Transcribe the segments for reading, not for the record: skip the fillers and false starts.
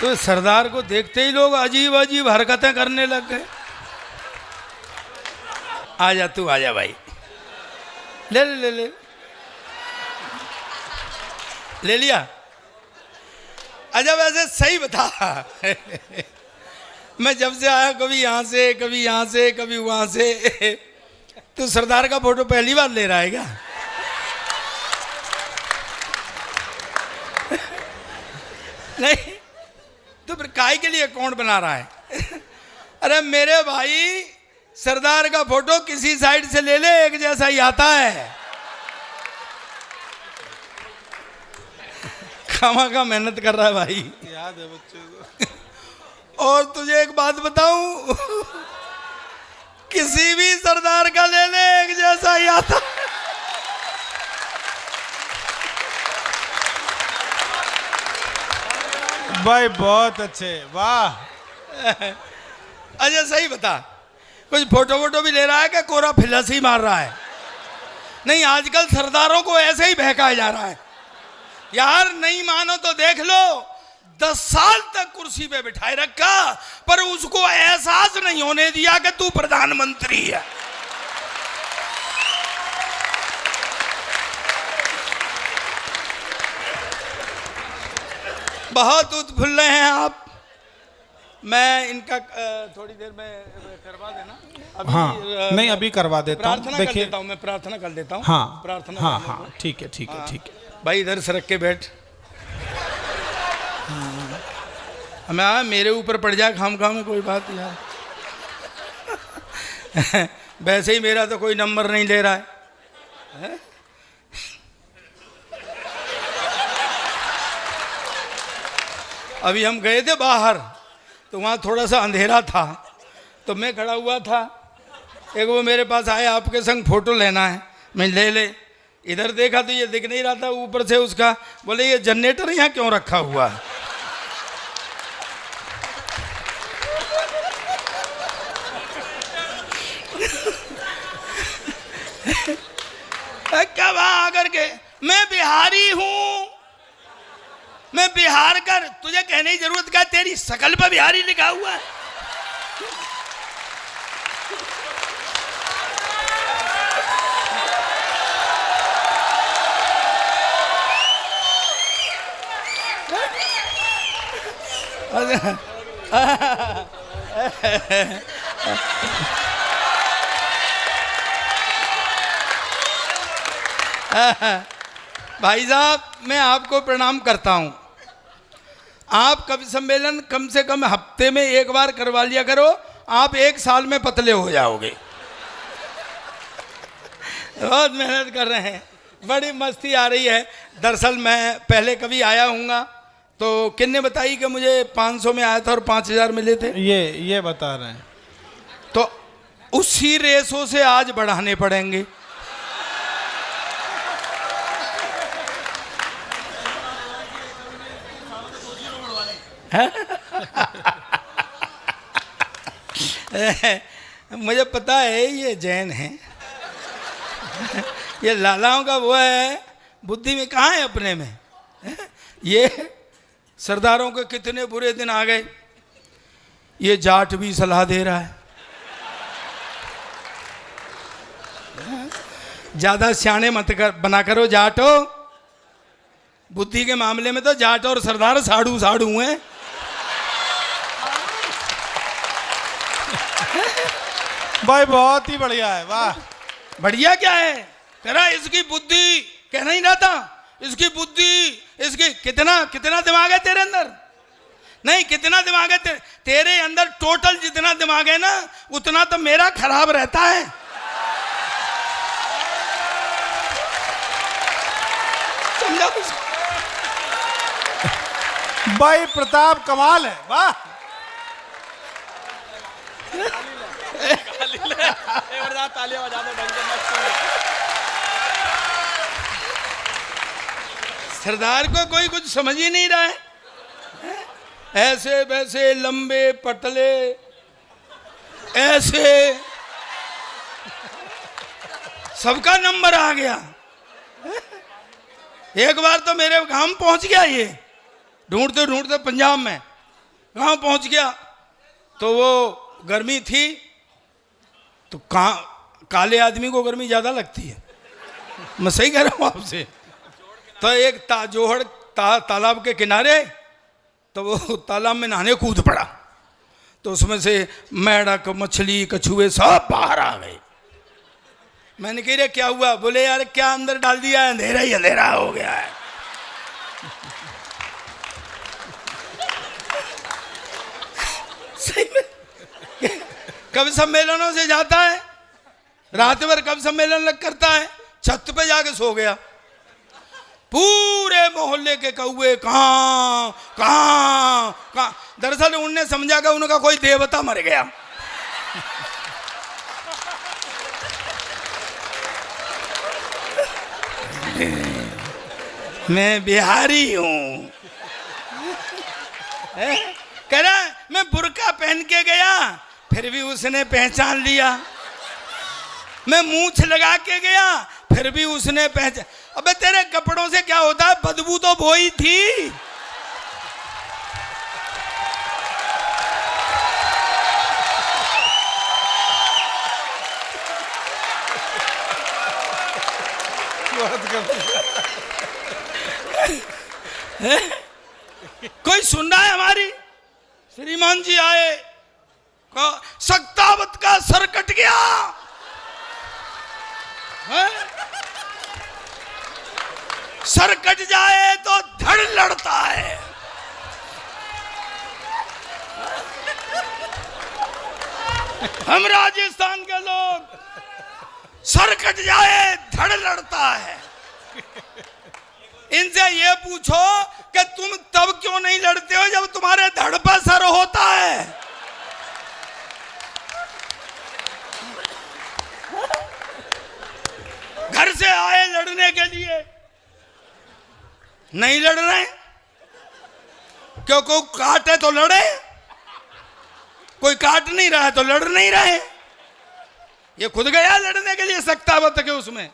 तो सरदार को देखते ही लोग अजीब अजीब हरकतें करने लग गए। आजा तू, आजा भाई, ले ले ले ले ले लिया। अच्छा वैसे सही बता मैं जब से आया कभी यहाँ से कभी यहाँ से कभी वहाँ से, तो सरदार का फोटो पहली बार ले रहा है क्या? नहीं तो फिर काय के लिए अकाउंट बना रहा है? अरे मेरे भाई, सरदार का फोटो किसी साइड से ले ले, एक जैसा ही आता है। खामा का मेहनत कर रहा है भाई, याद है बच्चों को। और तुझे एक बात बताऊं, किसी भी सरदार का ले ले एक जैसा ही आता है। भाई बहुत अच्छे, वाह। अच्छा सही बता, कुछ फोटो वोटो भी ले रहा है क्या, कोरा फिलस ही मार रहा है? नहीं, आजकल सरदारों को ऐसे ही बहकाया जा रहा है यार। नहीं मानो तो देख लो, 10 साल तक कुर्सी पे बिठाए रखा, पर उसको एहसास नहीं होने दिया कि तू प्रधानमंत्री है। बहुत उत्फुल्ल हैं आप। मैं इनका थोड़ी देर में करवा देना अभी। हाँ नहीं, अभी करवा देता हूँ। देखिए, मैं प्रार्थना कर देता हूँ। हाँ प्रार्थना, हाँ हाँ, ठीक है ठीक है ठीक है भाई, इधर सरक के बैठ। मैं मेरे ऊपर पड़ जाए खाम खाम में, कोई बात यार। वैसे ही मेरा तो कोई नंबर नहीं ले रहा है? अभी हम गए थे बाहर, तो वहाँ थोड़ा सा अंधेरा था, तो मैं खड़ा हुआ था, एक वो मेरे पास आए, आपके संग फोटो लेना है। मैं ले ले, इधर देखा तो ये दिख नहीं रहा था, ऊपर से उसका बोले ये जनरेटर यहाँ क्यों रखा हुआ है? कब आकर के मैं बिहारी हूँ, मैं बिहार का, तुझे कहने की जरूरत क्या, तेरी शकल पर बिहारी लिखा हुआ है। भाई साहब, मैं आपको प्रणाम करता हूं। आप कवि सम्मेलन कम से कम हफ्ते में एक बार करवा लिया करो, आप 1 साल में पतले हो जाओगे। बहुत मेहनत कर रहे हैं, बड़ी मस्ती आ रही है। दरअसल मैं पहले कभी आया हूँगा, तो किन्ने बताई कि मुझे 500 में आया था और 5000 मिले थे। ये बता रहे हैं, तो उसी रेसों से आज बढ़ाने पड़ेंगे। मुझे पता है ये जैन है। ये लालाओं का वो है, बुद्धि में कहाँ है अपने में। ये सरदारों के कितने बुरे दिन आ गए, ये जाट भी सलाह दे रहा है। ज्यादा सियाने मत बना करो जाटो, बुद्धि के मामले में तो जाट और सरदार साड़ू साड़ू हैं। भाई बहुत ही बढ़िया है, वाह। बढ़िया क्या है तेरा, इसकी बुद्धि कह नहीं रहा था, इसकी बुद्धि, इसकी कितना दिमाग है तेरे अंदर? नहीं, कितना दिमाग है तेरे अंदर? टोटल जितना दिमाग है ना, उतना तो मेरा खराब रहता है। समझा? भाई प्रताप कमाल है, वाह। तालियां बजा दो ढंग से, मस्त। सरदार को कोई कुछ समझ ही नहीं रहा है। ऐसे वैसे लंबे पतले ऐसे, सबका नंबर आ गया। एक बार तो मेरे गांव पहुंच गया ये, ढूंढते ढूंढते पंजाब में। गांव पहुंच गया तो वो गर्मी थी, तो काले आदमी को गर्मी ज़्यादा लगती है, मैं सही कह रहा हूँ आपसे। तो एक जोहड़ तालाब के किनारे, तो वो तालाब में नहाने कूद पड़ा, तो उसमें से मेढक मछली कछुए सब बाहर आ गए। मैंने कह रहा क्या हुआ? बोले यार क्या अंदर डाल दिया, अंधेरा ही अंधेरा हो गया है। सही में कवि सम्मेलनों से जाता है, रात भर कवि सम्मेलन करता है, छत पे जाके सो गया। पूरे मोहल्ले के कौवे कहाँ कहाँ कहाँ, दरअसल उनने समझा कि उनका कोई देवता मर गया। मैं बिहारी हूँ, कह रहा मैं बुर्का पहन के गया फिर भी उसने पहचान लिया, मैं मूंछ लगा के गया फिर भी उसने पहचान। अबे तेरे कपड़ों से क्या होता है, बदबू तो वो ही थी। कोई सुन रहा है हमारी? श्रीमान जी आए, सक्तावत का सर कट गया है? सर कट जाए तो धड़ लड़ता है। हम राजस्थान के लोग, सर कट जाए धड़ लड़ता है। इनसे ये पूछो कि तुम तब क्यों नहीं लड़ते हो जब तुम्हारे धड़ पर सर होता है। घर से आए लड़ने के लिए, नहीं लड़ रहे, क्यों? कोई काटे तो लड़े, कोई काट नहीं रहा है तो लड़ नहीं रहे। ये खुद गया लड़ने के लिए सक्तावत के उसमें,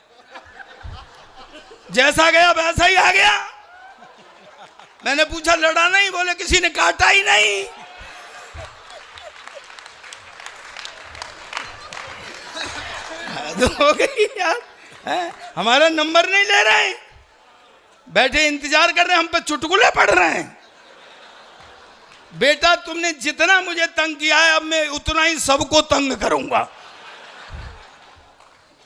जैसा गया वैसा ही आ गया। मैंने पूछा लड़ा नहीं? बोले किसी ने काटा ही नहीं। हो गई यार, हमारा नंबर नहीं ले रहे, बैठे इंतजार कर रहे हैं, हम पे चुटकुले पढ़ रहे हैं। बेटा तुमने जितना मुझे तंग किया है अब मैं उतना ही सबको तंग करूंगा।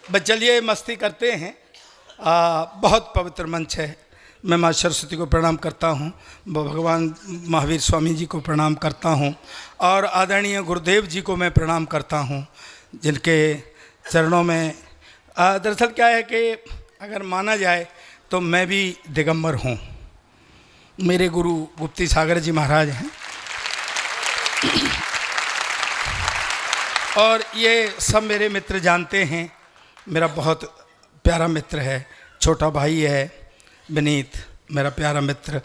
बस चलिए मस्ती करते हैं। बहुत पवित्र मंच है। मैं माँ सरस्वती को प्रणाम करता हूँ, भगवान महावीर स्वामी जी को प्रणाम करता हूँ, और आदरणीय गुरुदेव जी को मैं प्रणाम करता हूँ, जिनके चरणों में दरअसल क्या है कि अगर माना जाए तो मैं भी दिगंबर हूँ। मेरे गुरु गुप्ती सागर जी महाराज हैं, और ये सब मेरे मित्र जानते हैं। मेरा बहुत प्यारा मित्र है, छोटा भाई है विनीत, मेरा प्यारा मित्र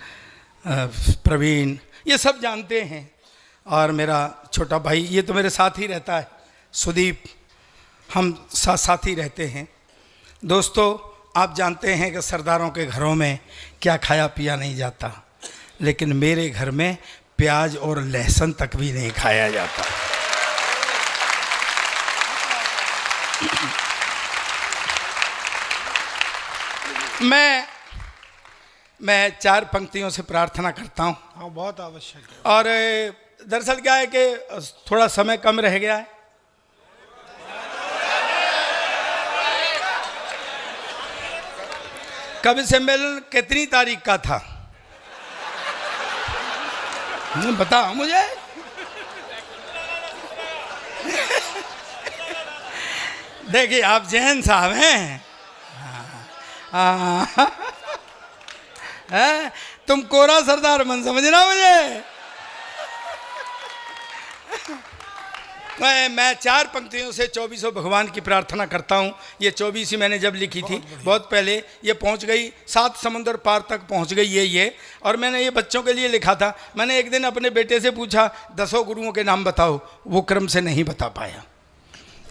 प्रवीण, ये सब जानते हैं। और मेरा छोटा भाई ये तो मेरे साथ ही रहता है, सुदीप, हम साथ ही रहते हैं। दोस्तों आप जानते हैं कि सरदारों के घरों में क्या खाया पिया नहीं जाता, लेकिन मेरे घर में प्याज और लहसुन तक भी नहीं खाया जाता। मैं 4 पंक्तियों से प्रार्थना करता हूँ। हाँ बहुत आवश्यक है। और दरअसल क्या है कि थोड़ा समय कम रह गया है। कवि सम्मेलन कितनी तारीख का था बताओ मुझे। देखिए आप जैन साहब हैं, तुम कोरा सरदार मन समझना मुझे। मैं 4 पंक्तियों से 24 भगवान की प्रार्थना करता हूँ। ये 24 ही मैंने जब लिखी थी बहुत पहले, ये पहुँच गई 7 समुंदर पार तक पहुँच गई ये। और मैंने ये बच्चों के लिए लिखा था। मैंने एक दिन अपने बेटे से पूछा 10 गुरुओं के नाम बताओ, वो क्रम से नहीं बता पाया।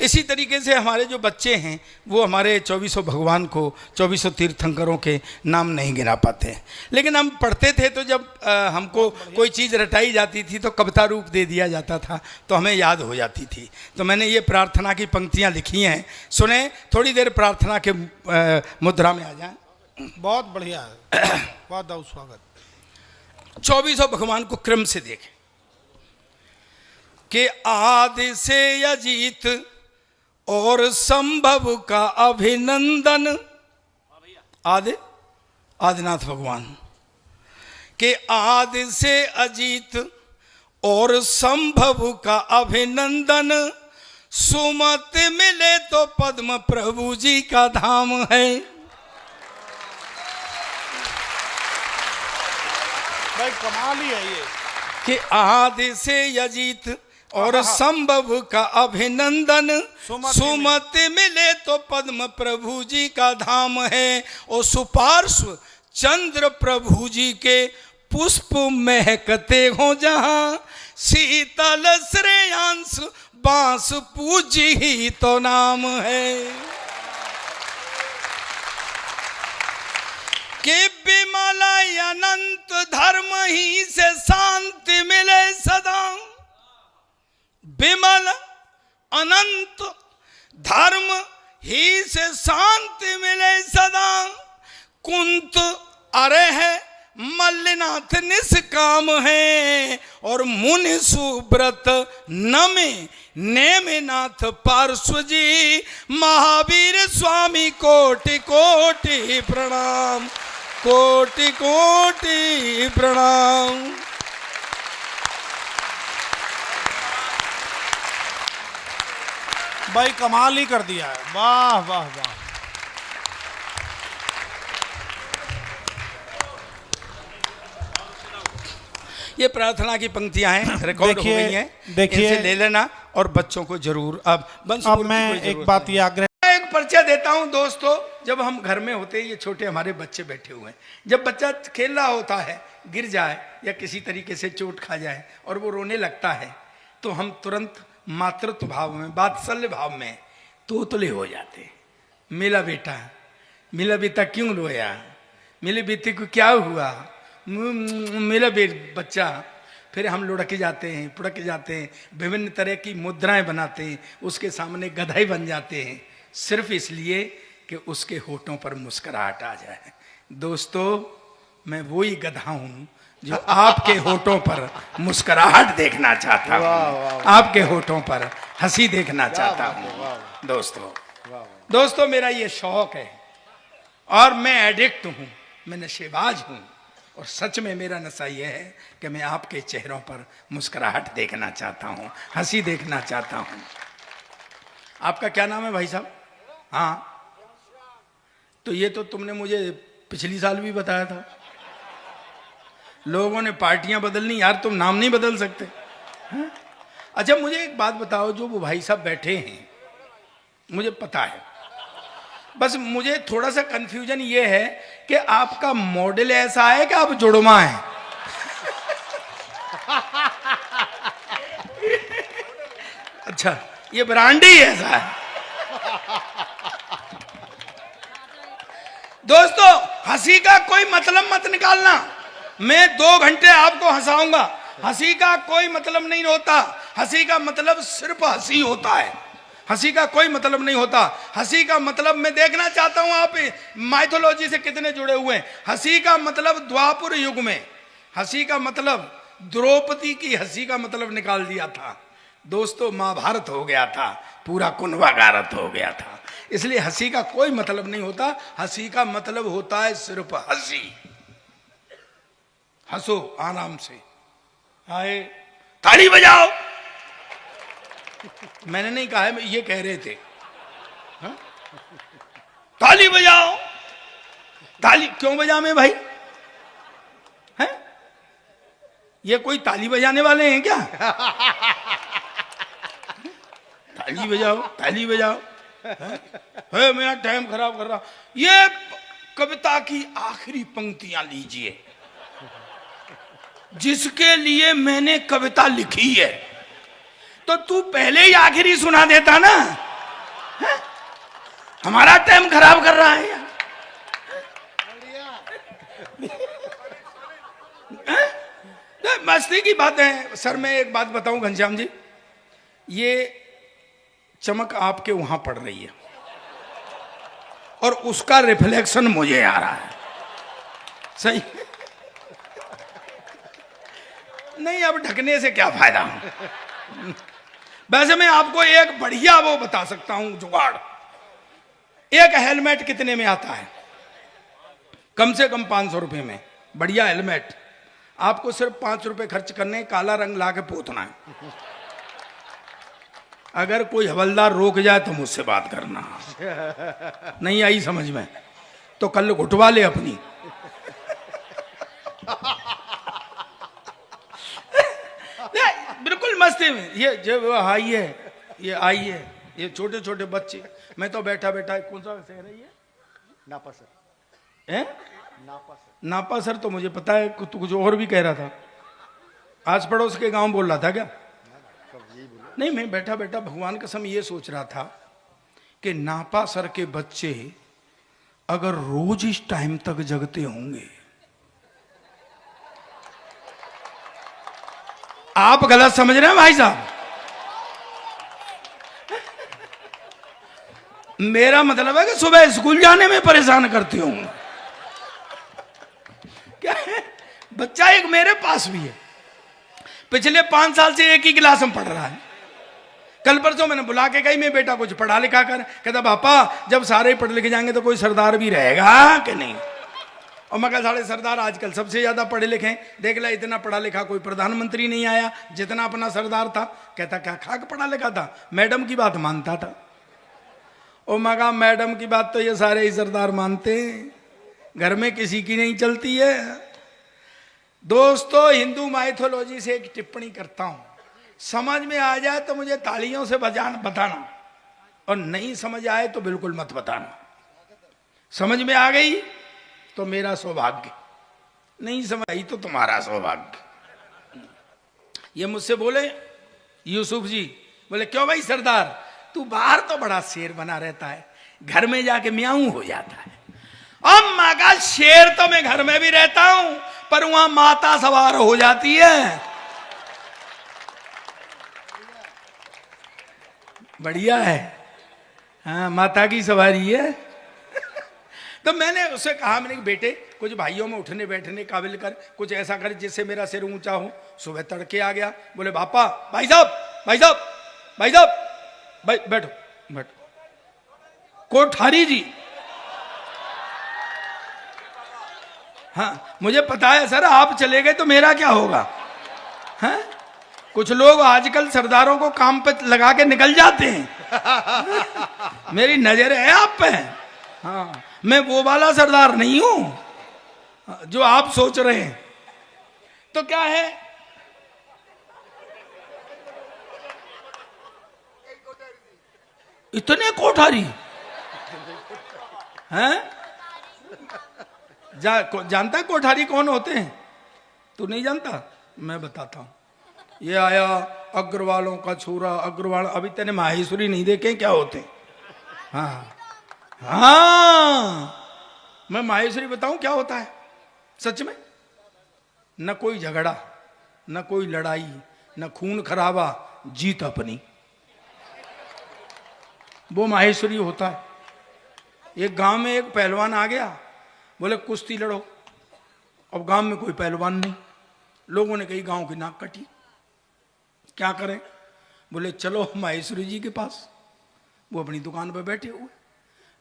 इसी तरीके से हमारे जो बच्चे हैं वो हमारे 2400 भगवान को 2400 तीर्थंकरों के नाम नहीं गिना पाते हैं। लेकिन हम पढ़ते थे तो जब हमको कोई चीज़ रटाई जाती थी तो कविता रूप दे दिया जाता था तो हमें याद हो जाती थी। तो मैंने ये प्रार्थना की पंक्तियाँ लिखी हैं, सुने। थोड़ी देर प्रार्थना के मुद्रा में आ जाएं। बहुत बढ़िया है, बहुत बहुत स्वागत। 2400 भगवान को क्रम से देखें कि आदि से अजीत और संभव का अभिनंदन। आदिनाथ भगवान के आदि से अजीत और संभव का अभिनंदन। सुमत मिले तो पद्म प्रभु जी का धाम है। भाई कमाल ही है ये कि आदि से अजीत और संभव का अभिनंदन। सुमत मिले तो पद्म प्रभु जी का धाम है। और सुपार्श्व चंद्र प्रभु जी के पुष्प महकते हो जहां। शीतल श्रेयांश बांस पूजी ही तो नाम है। कि विमल अनंत धर्म ही से शांति मिले सदा। विमल अनंत धर्म ही से शांति मिले सदा। कुंत अरे है मल्लिनाथ निष्काम है। और मुनि सुब्रत नमे नेमिनाथ पार्श्व जी। महावीर स्वामी कोटि कोटि प्रणाम, कोटि कोटि प्रणाम। भाई कमाल ही कर दिया है, वाह वाह वाह। ये प्रार्थना की पंक्तियां हैं, रिकॉर्ड हो गई हैं। देखिए इनसे ले लेना और बच्चों को जरूर। अब मैं एक बात ये आग्रह, एक परिचय देता हूं दोस्तों। जब हम घर में होते हैं, ये छोटे हमारे बच्चे बैठे हुए हैं, जब बच्चा खेल रहा होता है, गिर जाए या किसी तरीके से चोट खा जाए और वो रोने लगता है, तो हम तुरंत मातृत्व भाव में, वात्सल्य भाव में तोतले हो जाते। मेरा बेटा क्यों रोया, मेरे बेटे को क्या हुआ, मेरा बच्चा। फिर हम लुढ़क जाते हैं, पुढ़क जाते हैं, विभिन्न तरह की मुद्राएं बनाते हैं, उसके सामने गधाई बन जाते हैं, सिर्फ इसलिए कि उसके होठों पर मुस्कुराहट आ जाए। दोस्तों, मैं वही गधा हूं जो आपके होठों पर मुस्कुराहट देखना चाहता हूं, आपके होठों पर हंसी देखना चाहता हूं। दोस्तों, मेरा ये शौक है और मैं एडिक्ट हूं, मैं नशेबाज हूं। और सच में मेरा नशा यह है कि मैं आपके चेहरों पर मुस्कुराहट देखना चाहता हूं, हंसी देखना चाहता हूं। आपका क्या नाम है भाई साहब? हाँ, तो ये तो तुमने मुझे पिछली साल भी बताया था। लोगों ने पार्टियां बदलनी, यार तुम नाम नहीं बदल सकते? हाँ? अच्छा, मुझे एक बात बताओ, जो वो भाई साहब बैठे हैं, मुझे पता है, बस मुझे थोड़ा सा कंफ्यूजन ये है कि आपका मॉडल ऐसा है कि आप जुड़वा हैं। अच्छा, ये ब्रांड ही ऐसा है। दोस्तों, हंसी का कोई मतलब मत निकालना। मैं 2 घंटे आपको हंसाऊंगा, हंसी का कोई मतलब नहीं होता। हंसी का मतलब सिर्फ हंसी होता है, हंसी का कोई मतलब नहीं होता। हंसी का मतलब, मैं देखना चाहता हूं आप माइथोलॉजी से कितने जुड़े हुए हैं। हंसी का मतलब द्वापर युग में, हंसी का मतलब द्रौपदी की हंसी का मतलब निकाल दिया था। दोस्तों, महाभारत हो गया था, पूरा कुंभगारत हो गया था। इसलिए हंसी का कोई मतलब नहीं होता। हंसी का मतलब होता है सिर्फ हंसी। हंसो आराम से, आए ताली बजाओ। मैंने नहीं कहा है, ये कह रहे थे। हा? ताली बजाओ। ताली क्यों बजावे भाई? हैं? ये कोई ताली बजाने वाले हैं क्या? ताली बजाओ, ताली बजाओ। है मेरा टाइम खराब कर रहा। ये कविता की आखिरी पंक्तियां लीजिए, जिसके लिए मैंने कविता लिखी है। तो तू पहले ही आखिरी सुना देता ना। हमारा टाइम खराब कर रहा है यार। मस्ती की बात है सर। मैं एक बात बताऊं घनश्याम जी, ये चमक आपके वहां पड़ रही है और उसका रिफ्लेक्शन मुझे आ रहा है। सही नहीं, अब ढकने से क्या फायदा। वैसे मैं आपको एक बढ़िया वो बता सकता हूं जुगाड़। एक हेलमेट कितने में आता है? कम से कम 500 रुपए में बढ़िया हेलमेट। आपको सिर्फ 5 रुपए खर्च करने, काला रंग ला के पोतना है। अगर कोई हवलदार रोक जाए तो मुझसे बात करना। नहीं आई समझ में तो कल घुटवा ले अपनी। बिल्कुल मस्ती में। ये जब आई है, ये आई है, ये छोटे छोटे बच्चे। मैं तो बैठा बैठा, कौन सा शहर है ये? नापा सर। हैं? नापा सर। नापा सर तो मुझे पता है, तू कुछ और भी कह रहा था। आस पड़ोस के गांव बोल रहा था क्या? नहीं, मैं बैठा बैठा भगवान कसम ये सोच रहा था कि नापा सर के बच्चे अगर रोज इस टाइम तक जगते होंगे। आप गलत समझ रहे हैं भाई साहब। मेरा मतलब है कि सुबह स्कूल जाने में परेशान करते होंगे। क्या है? बच्चा एक मेरे पास भी है, पिछले 5 साल से एक ही क्लास में पढ़ रहा है। कल परसों मैंने बुला के कही, मैं बेटा कुछ पढ़ा लिखा कर। कहता पापा जब सारे पढ़ लिखे जाएंगे तो कोई सरदार भी रहेगा कि नहीं। और मैं कहा सारे सरदार आजकल सबसे ज्यादा पढ़े लिखे हैं। देख ला इतना पढ़ा लिखा कोई प्रधानमंत्री नहीं आया जितना अपना सरदार था। कहता क्या खाक पढ़ा लिखा था, मैडम की बात मानता था। और मैं कहा मैडम की बात तो ये सारे ही सरदार मानते हैं, घर में किसी की नहीं चलती है। दोस्तों, हिंदू माइथोलॉजी से एक टिप्पणी करता हूं, समझ में आ जाए तो मुझे तालियों से बताना, और नहीं समझ आए तो बिल्कुल मत बताना। समझ में आ गई तो मेरा सौभाग्य, नहीं समझ आई तो तुम्हारा सौभाग्य। ये मुझसे बोले यूसुफ जी, बोले क्यों भाई सरदार, तू बाहर तो बड़ा शेर बना रहता है, घर में जाके म्याऊं हो जाता है। अब मागा शेर तो मैं घर में भी रहता हूं, पर वहां माता सवार हो जाती है। बढ़िया है, हाँ माता की सवारी है। तो मैंने उससे कहा, मैंने बेटे कुछ भाइयों में उठने बैठने काबिल कर, कुछ ऐसा कर जिससे मेरा सिर ऊंचा हो। सुबह तड़के आ गया, बोले पापा, भाई साहब भाई साहब भाई साहब, भाई बैठो बैठो। कोठारी जी, हाँ मुझे पता है सर, आप चले गए तो मेरा क्या होगा। हाँ कुछ लोग आजकल सरदारों को काम पे लगा के निकल जाते हैं। मेरी नजर है आप पे। हाँ मैं वो वाला सरदार नहीं हूं जो आप सोच रहे हैं। तो क्या है, इतने कोठारी हैं? जानता है कोठारी कौन होते हैं? तू नहीं जानता? मैं बताता हूं। ये आया अग्रवालों का छोरा, अग्रवाल। अभी तेने माहेश्वरी नहीं देखे क्या होते? हाँ हाँ, मैं माहेश्वरी बताऊं क्या होता है सच में। न कोई झगड़ा, न कोई लड़ाई, न खून खराबा, जीत अपनी, वो माहेश्वरी होता है। एक गांव में एक पहलवान आ गया, बोले कुश्ती लड़ो। अब गांव में कोई पहलवान नहीं, लोगों ने कही गांव की नाक कटी, क्या करें? बोले चलो माहेश्वरी जी के पास। वो अपनी दुकान पर बैठे हुए,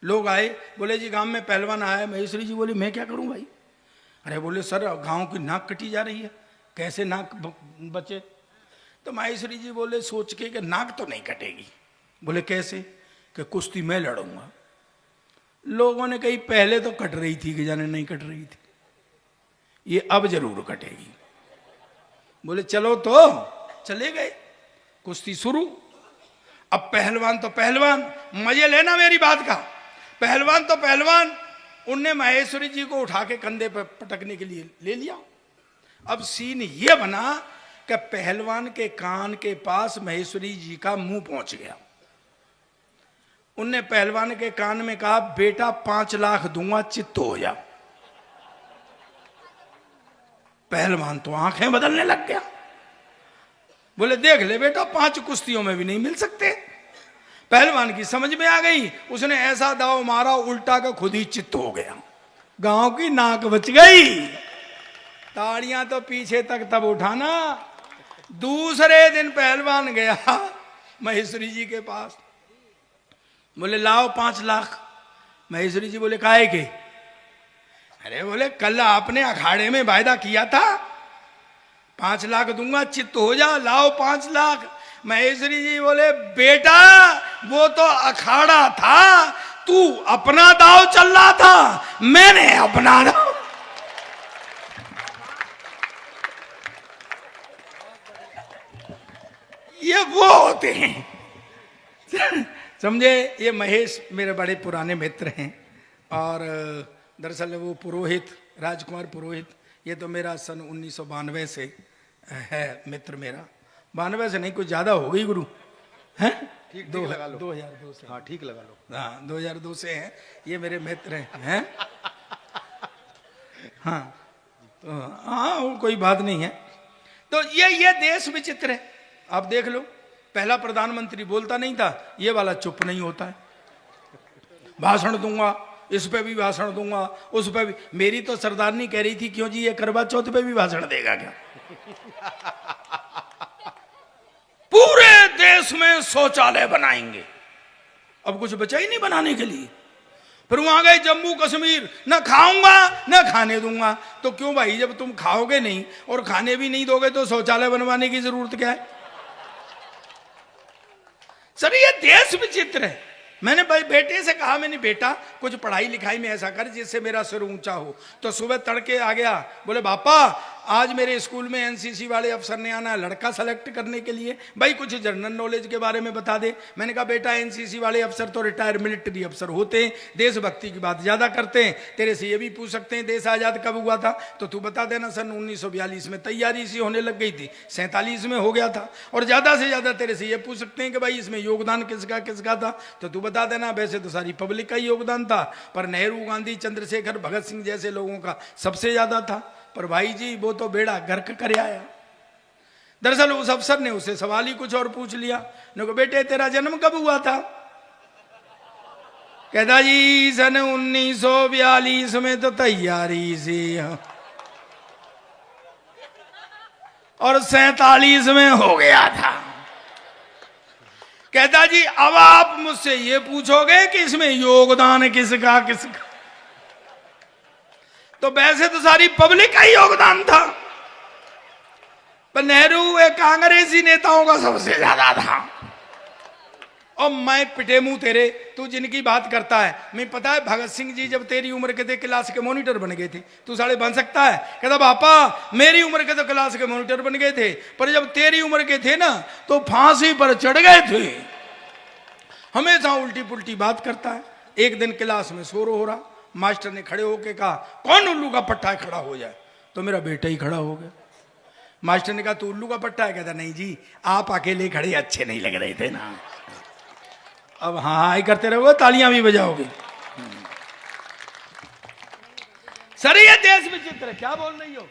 लोग आए, बोले जी गांव में पहलवान आया है। महेश्वरी जी बोली मैं क्या करूं भाई? अरे बोले सर गांव की नाक कटी जा रही है, कैसे नाक बचे? तो महेश्वरी जी बोले सोच के कि नाक तो नहीं कटेगी। बोले कैसे? कि कुश्ती मैं लड़ूंगा। लोगों ने कही पहले तो कट रही थी कि जाने नहीं कट रही थी, ये अब जरूर कटेगी। बोले चलो, तो चले गए, कुश्ती शुरू। अब पहलवान तो पहलवान, मजे लेना मेरी बात का, पहलवान तो पहलवान, उनने महेश्वरी जी को उठा के कंधे पर पटकने के लिए ले लिया। अब सीन ये बना कि पहलवान के कान के पास महेश्वरी जी का मुंह पहुंच गया। उनने पहलवान के कान में कहा, बेटा 5 लाख दूंगा, चित्त हो जा। पहलवान तो आंखें बदलने लग गया, बोले देख ले बेटा, 5 कुश्तियों में भी नहीं मिल सकते। पहलवान की समझ में आ गई, उसने ऐसा दाव मारा उल्टा का खुद ही चित्त हो गया। गांव की नाक बच गई। ताड़ियां तो पीछे तक तब उठाना। दूसरे दिन पहलवान गया महेश्वरी जी के पास, बोले लाओ 5 लाख। महेश्वरी जी बोले काहे के? अरे बोले कल आपने अखाड़े में वायदा किया था 5 लाख दूंगा, चित्त हो जा, लाओ 5 लाख। महेश्वरी जी बोले बेटा वो तो अखाड़ा था, तू अपना दाव चल रहा था, मैंने अपना दाव। ये वो होते हैं समझे। ये महेश मेरे बड़े पुराने मित्र हैं और दरअसल वो पुरोहित, राजकुमार पुरोहित, ये तो मेरा सन 1992 से है मित्र मेरा। 92 से नहीं, कुछ ज्यादा हो गई गुरु, हैं? ठीक लगा लो। 2002 से। हाँ ठीक लगा लो। हाँ 2002 से हैं ये मेरे मित्र हैं। हाँ तो हाँ वो कोई बात नहीं है। तो ये देश विचित्र है। आप देख लो, पहला प्रधानमंत्री बोलता नहीं था, ये वाला चुप नहीं होता है। भाषण दूंगा, इस पे भी भाषण दूंगा, उस पे भी। मेरी तो सरदारनी कह रही थी, क्यों जी ये करवा चौथ पे भी भाषण देगा क्या? पूरे देश में शौचालय बनाएंगे। अब कुछ बचा ही नहीं बनाने के लिए। फिर वहां गए जम्मू कश्मीर, न खाऊंगा न खाने दूंगा। तो क्यों भाई, जब तुम खाओगे नहीं और खाने भी नहीं दोगे तो शौचालय बनवाने की जरूरत क्या है? सर ये देश विचित्र है। मैंने भाई बेटे से कहा, मैंने बेटा कुछ पढ़ाई लिखाई में ऐसा कर जिससे मेरा सिर ऊंचा हो। तो सुबह तड़के आ गया, बोले पापा आज मेरे स्कूल में एनसीसी वाले अफसर ने आना है लड़का सेलेक्ट करने के लिए, भाई कुछ जनरल नॉलेज के बारे में बता दे। मैंने कहा बेटा एनसीसी वाले अफसर तो रिटायर्ड मिलिट्री अफसर होते हैं, देशभक्ति की बात ज्यादा करते हैं। तेरे से ये भी पूछ सकते हैं देश आजाद कब हुआ था, तो तू बता देना। सन 1942 में तैयारी सी होने लग गई थी, 47 में हो गया था। और ज्यादा से ज्यादा तेरे से ये पूछ सकते हैं कि भाई इसमें योगदान किसका किसका था, तो तू बता देना। वैसे तो सारी पब्लिक का ही योगदान था, पर नेहरू, गांधी, चंद्रशेखर, भगत सिंह जैसे लोगों का सबसे ज्यादा था। पर भाई जी वो तो बेड़ा गर्क कर आया। दरअसल उस अफसर ने उसे सवाल ही कुछ और पूछ लिया। ने कहा बेटे तेरा जन्म कब हुआ था? कहता जी सन 1942 में तो तैयारी सी और 47 में हो गया था। कहता जी अब आप मुझसे ये पूछोगे कि इसमें योगदान किसका किसका, तो वैसे तो सारी पब्लिक का ही योगदान था, पर नेहरू एक कांग्रेसी नेताओं का सबसे ज्यादा था। और मैं पिटे मुंह तेरे, तू जिनकी बात करता है, मैं पता है भगत सिंह जी जब तेरी उम्र के थे क्लास के मॉनिटर बन गए थे, तू साले बन सकता है? कहता पापा मेरी उम्र के तो क्लास के मॉनिटर बन गए थे, पर जब तेरी उम्र के थे ना तो फांसी पर चढ़ गए थे। हमेशा उल्टी पुल्टी बात करता है। एक दिन क्लास में शोर हो रहा, मास्टर ने खड़े होके कहा कौन उल्लू का पट्टा है खड़ा हो जाए, तो मेरा बेटा ही खड़ा हो गया। मास्टर ने कहा तू उल्लू का पट्टा है? कहता नहीं जी आप अकेले खड़े अच्छे नहीं लग रहे थे ना। अब हाँ हाँ करते रहोगे, तालियां भी बजाओगे। सर ये देश विचित्र है। क्या बोल रही हो?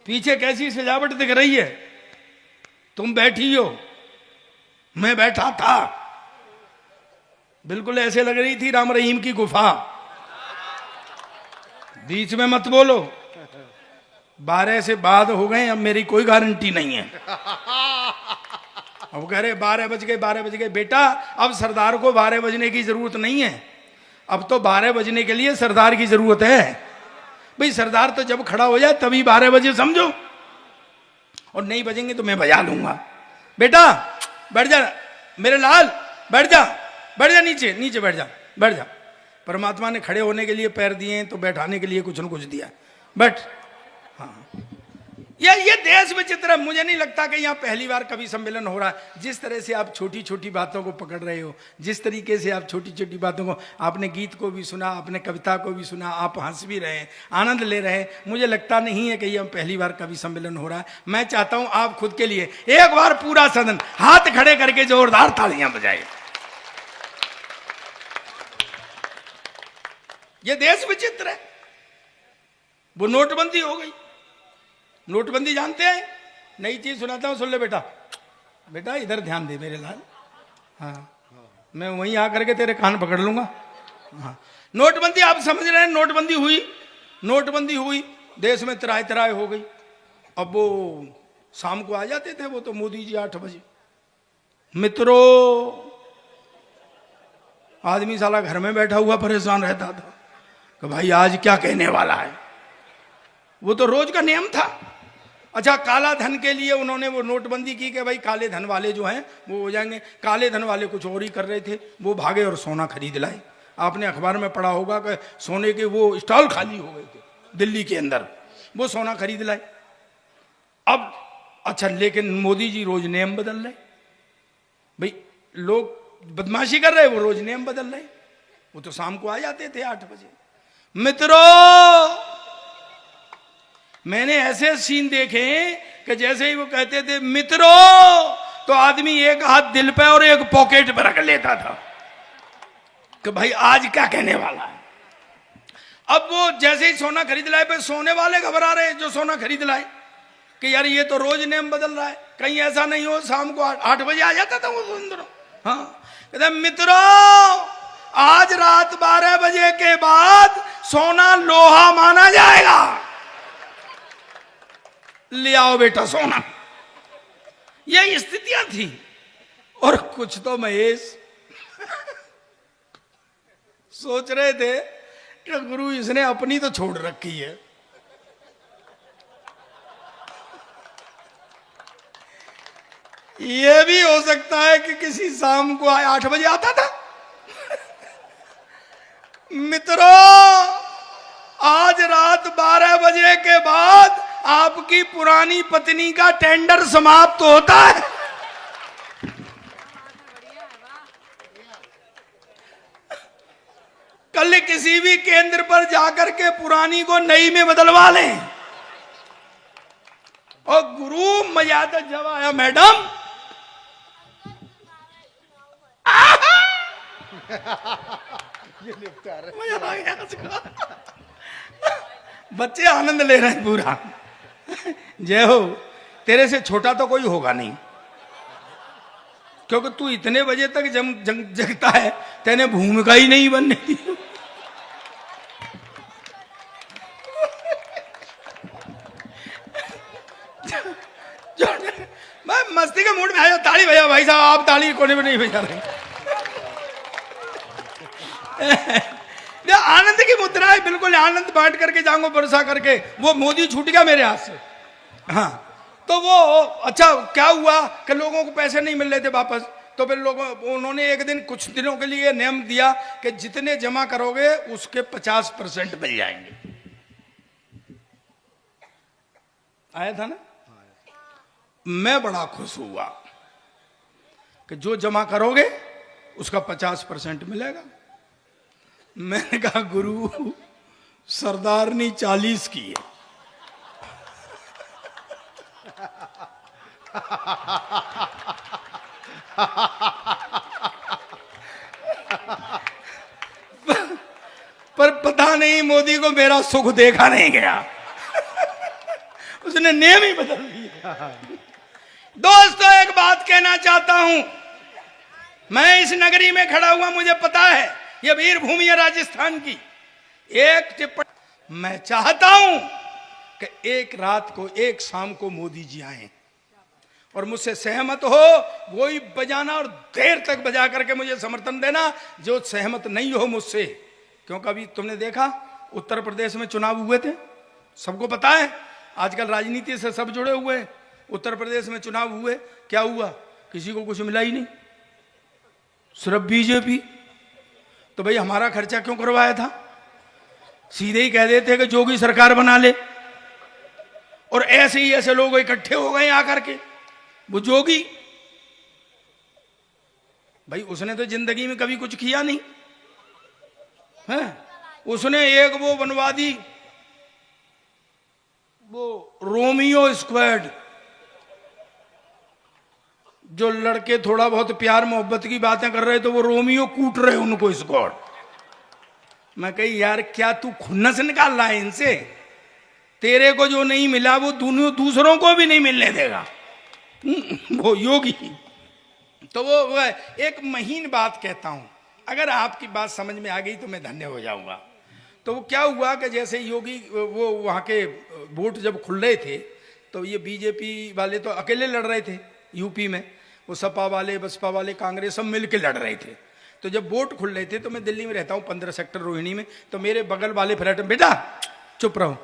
पीछे कैसी सजावट दिख रही है? तुम बैठी हो, मैं बैठा था, बिल्कुल ऐसे लग रही थी राम रहीम की गुफा। बीच में मत बोलो, 12 से बाद हो गए, अब मेरी कोई गारंटी नहीं है। अब कह रहे 12 बज गए 12 बज गए। बेटा अब सरदार को 12 बजने की जरूरत नहीं है, अब तो 12 बजने के लिए सरदार की जरूरत है। भाई सरदार तो जब खड़ा हो जाए तभी 12 बजे समझो, और नहीं बजेंगे तो मैं बजा लूंगा। बेटा बैठ जा मेरे लाल, बैठ जा बैठ जा, नीचे नीचे बैठ जा बैठ जा। परमात्मा ने खड़े होने के लिए पैर दिए हैं तो बैठाने के लिए कुछ न कुछ दिया। बैठ। हाँ ये देश विचित्र है। मुझे नहीं लगता कि यहाँ पहली बार कवि सम्मेलन हो रहा है। जिस तरह से आप छोटी छोटी बातों को पकड़ रहे हो, जिस तरीके से आप छोटी छोटी बातों को, आपने गीत को भी सुना, आपने कविता को भी सुना, आप हंस भी रहे हैं, आनंद ले रहे हैं। मुझे लगता नहीं है कि यह पहली बार कवि सम्मेलन हो रहा है। मैं चाहता हूं आप खुद के लिए एक बार पूरा सदन हाथ खड़े करके जोरदार तालियां बजाए। यह देश विचित्र है। वो नोटबंदी हो गई। नोटबंदी जानते हैं? नई चीज सुनाता हूं, सुन ले बेटा। बेटा इधर ध्यान दे मेरे लाल। हाँ, मैं वहीं आकर के तेरे कान पकड़ लूंगा। हाँ, नोटबंदी आप समझ रहे हैं। नोटबंदी हुई, देश में तराय तराय हो गई। अब वो शाम को आ जाते थे वो तो मोदी जी 8 बजे। मित्रों, आदमी साला घर में बैठा हुआ परेशान रहता था कि भाई आज क्या कहने वाला है। वो तो रोज का नियम था। अच्छा, काला धन के लिए उन्होंने वो नोटबंदी की कि भाई काले धन वाले जो हैं वो हो जाएंगे। काले धन वाले कुछ और ही कर रहे थे। वो भागे और सोना खरीद लाए। आपने अखबार में पढ़ा होगा कि सोने के वो स्टॉल खाली हो गए थे दिल्ली के अंदर। वो सोना खरीद लाए। अब अच्छा, लेकिन मोदी जी रोज नियम बदल रहे। भाई लोग बदमाशी कर रहे, वो रोज नियम बदल रहे। वो तो शाम को आ जाते थे 8 बजे। मित्रों, मैंने ऐसे सीन देखे कि जैसे ही वो कहते थे मित्रों, तो आदमी एक हाथ दिल पे और एक पॉकेट पे रख लेता था कि भाई आज क्या कहने वाला है। अब वो जैसे ही सोना खरीद लाए पे सोने वाले घबरा रहे जो सोना खरीद लाए कि यार ये तो रोज नियम बदल रहा है, कहीं ऐसा नहीं हो शाम को 8 बजे आ जाता था वो अंदर। हाँ, कहते मित्रों, आज रात 12 बजे के बाद सोना लोहा माना जाएगा। ले आओ बेटा सोना। यही स्थितियां थी। और कुछ तो महेश सोच रहे थे कि गुरु इसने अपनी तो छोड़ रखी है। यह भी हो सकता है कि किसी शाम को 8 बजे आता था। मित्रों, आज रात 12 बजे के बाद आपकी पुरानी पत्नी का टेंडर समाप्त होता है। कल किसी भी केंद्र पर जाकर के पुरानी को नई में बदलवा लें। और गुरु मजा तो जब आया मैडम, मजा आ गया उसको। बच्चे आनंद ले रहे हैं पूरा। जय हो, तेरे से छोटा तो कोई होगा नहीं, क्योंकि तू इतने बजे तक जगता है, तेने भूमिका ही नहीं बनने दी। मैं मस्ती के मूड में आया। ताली भैया भाई साहब, आप ताली कोने में नहीं बजा रहे। आनंद की मुद्रा है, बिल्कुल आनंद बांट करके जाऊंगा बरसा करके। वो मोदी छूट गया मेरे हाथ से। हाँ, तो वो अच्छा क्या हुआ कि लोगों को पैसे नहीं मिल रहे थे वापस। तो फिर उन्होंने एक दिन कुछ दिनों के लिए नियम दिया कि जितने जमा करोगे उसके 50% मिल जाएंगे। आया था ना? मैं बड़ा खुश हुआ कि जो जमा करोगे उसका 50% मिलेगा। मैंने कहा गुरु, सरदारनी 40 की है। पर पता नहीं मोदी को मेरा सुख देखा नहीं गया। उसने नेम ही बदल दिया। दोस्तों, एक बात कहना चाहता हूं। मैं इस नगरी में खड़ा हुआ, मुझे पता है यह वीर भूमि है राजस्थान की। एक टिप्पणी मैं चाहता हूं कि एक रात को, एक शाम को मोदी जी आए और मुझसे सहमत हो वही बजाना और देर तक बजा करके मुझे समर्थन देना। जो सहमत नहीं हो मुझसे, क्योंकि अभी तुमने देखा उत्तर प्रदेश में चुनाव हुए थे, सबको पता है, आजकल राजनीति से सब जुड़े हुए हैं। उत्तर प्रदेश में चुनाव हुए, क्या हुआ? किसी को कुछ मिला ही नहीं, सिर्फ बीजेपी। तो भाई हमारा खर्चा क्यों करवाया था? सीधे ही कह देते कि जोगी सरकार बना ले। और ऐसे ही ऐसे लोग इकट्ठे हो गए आकर के। वो जोगी भाई, उसने तो जिंदगी में कभी कुछ किया नहीं है। उसने एक वो बनवा दी, वो रोमियो स्क्वाड, जो लड़के थोड़ा बहुत प्यार मोहब्बत की बातें कर रहे तो वो रोमियो कूट रहे उनको स्क्वाड। मैं कही यार क्या तू खुन्नस निकाल रहा है इनसे? तेरे को जो नहीं मिला वो दूसरों को भी नहीं मिलने देगा। वो योगी। तो वो एक महीन बात कहता हूं, अगर आपकी बात समझ में आ गई तो मैं धन्य हो जाऊंगा। तो वो क्या हुआ कि जैसे योगी वो वहां के वोट जब खुल रहे थे तो ये बीजेपी वाले तो अकेले लड़ रहे थे यूपी में, वो सपा वाले बसपा वाले कांग्रेस सब मिलके लड़ रहे थे। तो जब वोट खुल रहे थे तो मैं दिल्ली में रहता हूँ 15 सेक्टर रोहिणी में, तो मेरे बगल वाले फ्लैट में, बेटा चुप रहो,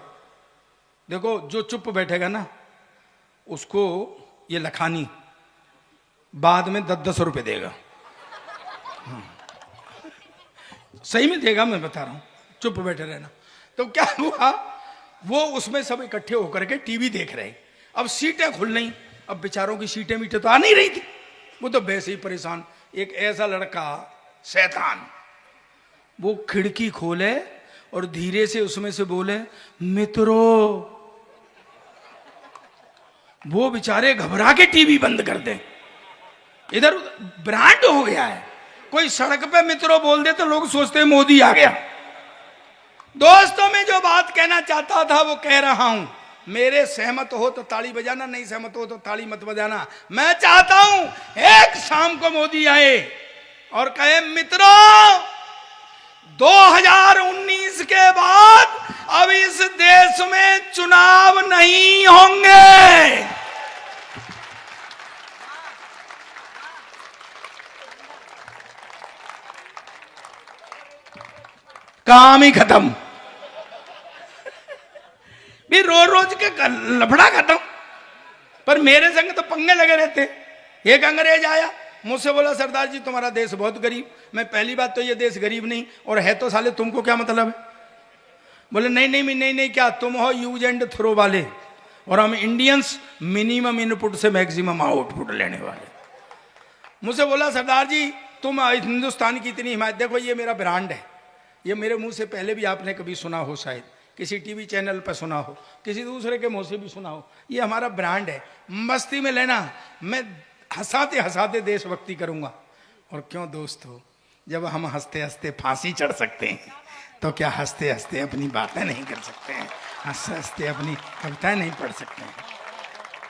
देखो जो चुप बैठेगा ना उसको ये लखानी बाद में 10-10 रुपए देगा। सही में देगा, मैं बता रहा हूं, चुप बैठे रहना। तो क्या हुआ, वो उसमें सब इकट्ठे होकर के टीवी देख रहे। अब सीटें खुल नहीं, अब बेचारों की सीटें मीटें तो आ नहीं रही थी, वो तो वैसे ही परेशान। एक ऐसा लड़का शैतान, वो खिड़की खोले और धीरे से उसमें से बोले मित्रों। वो बेचारे घबरा के टीवी बंद कर दे। इधर ब्रांड हो गया है, कोई सड़क पे मित्रों बोल दे तो लोग सोचते हैं मोदी आ गया। दोस्तों मैं जो बात कहना चाहता था वो कह रहा हूं। मेरे सहमत हो तो ताली बजाना, नहीं सहमत हो तो ताली मत बजाना। मैं चाहता हूं एक शाम को मोदी आए और कहे मित्रों 2019 के बाद अब इस देश में चुनाव नहीं होंगे। काम ही खत्म, भी रोज रोज के लफड़ा खत्म। पर मेरे संग तो पंगे लगे रहते। एक अंग्रेज आया मुझसे बोला सरदार जी तुम्हारा देश बहुत गरीब। मैं पहली बात तो ये देश गरीब नहीं, और है तो साले तुमको क्या मतलब है? बोले नहीं नहीं नहीं नहीं, क्या तुम हो यूज एंड थ्रो वाले और हम इंडियंस मिनिमम इनपुट से मैक्सिमम आउटपुट लेने वाले। मुझसे बोला सरदार जी तुम हिंदुस्तान की इतनी हिमायत, देखो ये मेरा ब्रांड है, ये मेरे मुंह से पहले भी आपने कभी सुना हो, शायद किसी टीवी चैनल पर सुना हो, किसी दूसरे के मुंह से भी सुना हो। ये हमारा ब्रांड है, मस्ती में लेना, मैं हंसाते हंसाते देशभक्ति करूंगा। और क्यों दोस्तों, जब हम हंसते हंसते फांसी चढ़ सकते हैं तो क्या हंसते हंसते अपनी बातें नहीं कर सकते हैं? हंसते हंसते अपनी कविताएं नहीं पढ़ सकते हैं?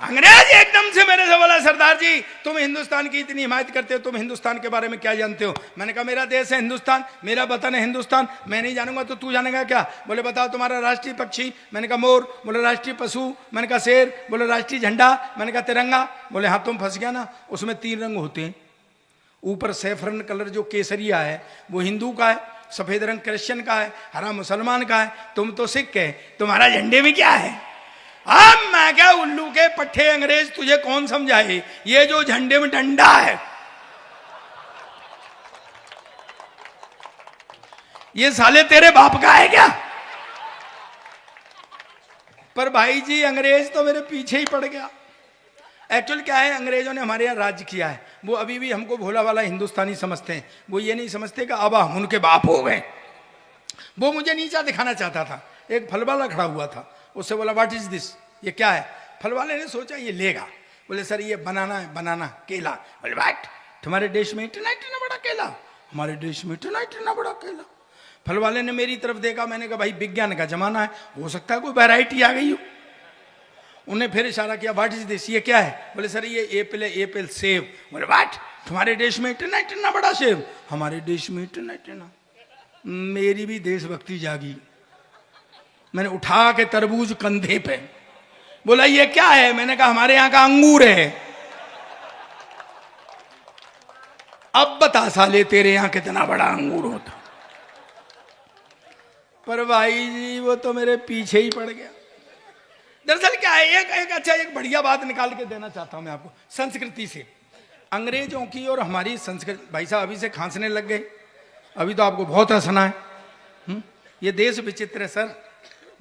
अंग्रेज एकदम से मेरे से बोला सरदार जी तुम हिंदुस्तान की इतनी हिमायत करते हो, तुम हिंदुस्तान के बारे में क्या जानते हो? मैंने कहा मेरा देश है हिंदुस्तान, मेरा वतन है हिंदुस्तान, मैं नहीं जानूंगा तो तू जानेगा क्या? बोले बताओ तुम्हारा राष्ट्रीय पक्षी? मैंने कहा मोर। बोले राष्ट्रीय पशु? मैंने कहा शेर। बोले राष्ट्रीय झंडा? मैंने कहा तिरंगा। बोले हाँ तुम फंस गया ना, उसमें 3 रंग होते हैं। ऊपर सैफरन कलर जो केसरिया है वो हिंदू का है, सफेद रंग क्रिश्चियन का है, हरा मुसलमान का है, तुम तो सिख है, तुम्हारा झंडे में क्या है? अब मैं क्या उल्लू के पट्टे अंग्रेज तुझे कौन समझाए, ये जो झंडे में डंडा है ये साले तेरे बाप का है क्या? पर भाई जी अंग्रेज तो मेरे पीछे ही पड़ गया। एक्चुअल क्या है, अंग्रेजों ने हमारे यहाँ राज्य किया है, वो अभी भी हमको भोला वाला हिंदुस्तानी समझते हैं। वो ये नहीं समझते कि अब हम उनके बाप हो गए। वो मुझे नीचा दिखाना चाहता था। एक फल वाला खड़ा हुआ था, उससे बोला व्हाट इज दिस, ये क्या है? फल वाले ने सोचा ये लेगा। बोले सर ये बनाना है, बनाना केला। बोले व्हाट, तुम्हारे देश में इतना इतना बड़ा केला? हमारे देश में इतना इतना बड़ा केला। फल वाले ने मेरी तरफ देखा, मैंने कहा भाई विज्ञान का जमाना है, हो सकता है कोई वैरायटी आ गई हो। उन्हें फिर इशारा किया व्हाट इज दिस, ये क्या है? बोले सर ये एप्पल है, एप्पल। सेब? बोले व्हाट, तुम्हारे देश में इतना इतना बड़ा सेब? हमारे देश में इतना इतना। मेरी भी देशभक्ति जागी, मैंने उठा के तरबूज कंधे पे। बोला ये क्या है? मैंने कहा हमारे यहाँ का अंगूर है। अब बता साले तेरे यहाँ कितना बड़ा अंगूर होता। पर भाई जी वो तो मेरे पीछे ही पड़ गया। दरअसल क्या है, एक बढ़िया बात निकाल के देना चाहता हूं मैं आपको संस्कृति से। अंग्रेजों की और हमारी संस्कृति, भाई साहब अभी से खांसने लग गए, अभी तो आपको बहुत हंसना है। ये देश विचित्र है सर,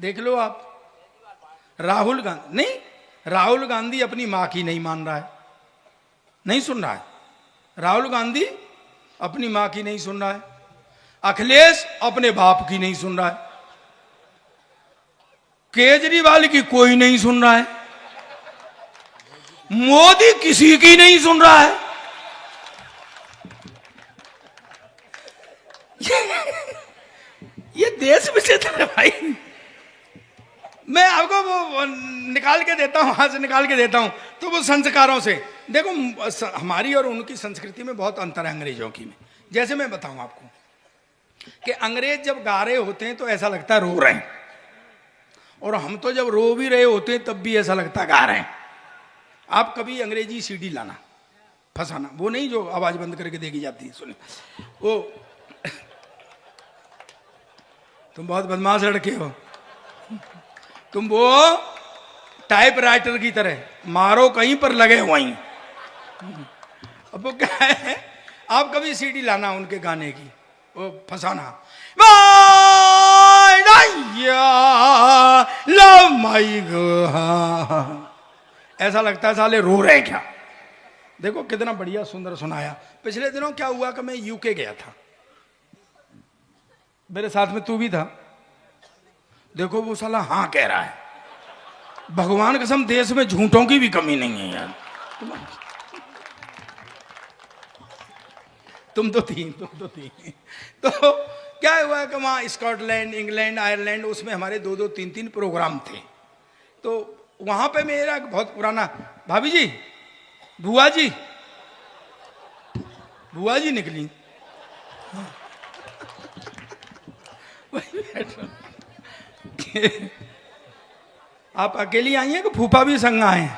देख लो आप। राहुल गांधी नहीं, राहुल गांधी अपनी मां की नहीं मान रहा है, नहीं सुन रहा है। राहुल गांधी अपनी मां की नहीं सुन रहा है, अखिलेश अपने बाप की नहीं सुन रहा है, केजरीवाल की कोई नहीं सुन रहा है, मोदी किसी की नहीं सुन रहा है। ये देश विचित्र है भाई। मैं आपको वो निकाल के देता हूं, वहां से निकाल के देता हूं। तो वो संस्कारों से देखो, हमारी और उनकी संस्कृति में बहुत अंतर है अंग्रेजों की में। जैसे मैं बताऊं आपको कि अंग्रेज जब गा रहे होते हैं तो ऐसा लगता है रो रहे हैं, और हम तो जब रो भी रहे होते हैं तब भी ऐसा लगता है गा रहे हैं। आप कभी अंग्रेजी सीडी लाना, फंसाना, वो नहीं जो आवाज बंद करके देखी जाती है, सुनिए वो। तुम बहुत बदमाश लड़के हो, तुम वो टाइप राइटर की तरह मारो कहीं पर लगे वहीं। अब वो क्या है, आप कभी सीडी लाना उनके गाने की, वो फंसाना, लव माई गो, ऐसा लगता है साले रो रहे क्या। देखो कितना बढ़िया सुंदर सुनाया। पिछले दिनों क्या हुआ कि मैं यूके गया था, मेरे साथ में तू भी था। देखो वो साला हाँ कह रहा है, भगवान कसम देश में झूठों की भी कमी नहीं है यार। तुम तो थी। तो क्या हुआ कि वहाँ स्कॉटलैंड, इंग्लैंड, आयरलैंड, उसमें हमारे 2-2, 3-3 प्रोग्राम थे। तो वहां पे मेरा बहुत पुराना भाभी जी, बुआ जी निकली। आप अकेली आई हैं कि फूफा भी संग आए हैं?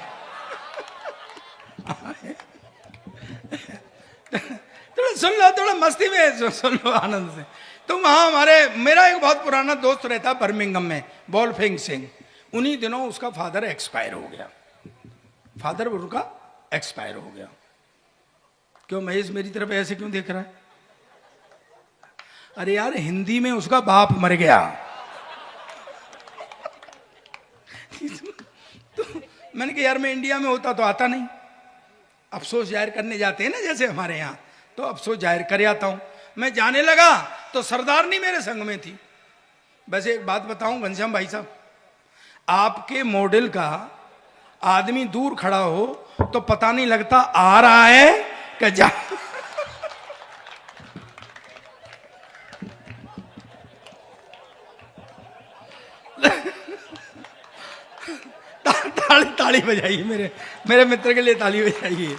थोड़ा सुन लो, थोड़ा मस्ती में सुन लो, आनंद से। तो वहां मेरा एक बहुत पुराना दोस्त रहता बर्मिंघम में, बॉलफिंग सिंह। उन्हीं दिनों उसका फादर एक्सपायर हो गया, फादर उनका एक्सपायर हो गया। क्यों महेश मेरी तरफ ऐसे क्यों देख रहा है? अरे यार हिंदी में उसका बाप मर गया। तो मैंने कहा यार मैं इंडिया में होता तो आता नहीं, अफसोस जाहिर करने जाते हैं ना जैसे हमारे यहाँ, तो अफसोस जाहिर कर आता हूं। मैं जाने लगा तो सरदारनी मेरे संग में थी। वैसे एक बात बताऊं घनश्याम भाई साहब, आपके मॉडल का आदमी दूर खड़ा हो तो पता नहीं लगता आ रहा है कि जा। ताली बजाइए, मेरे मित्र के लिए ताली बजाइए।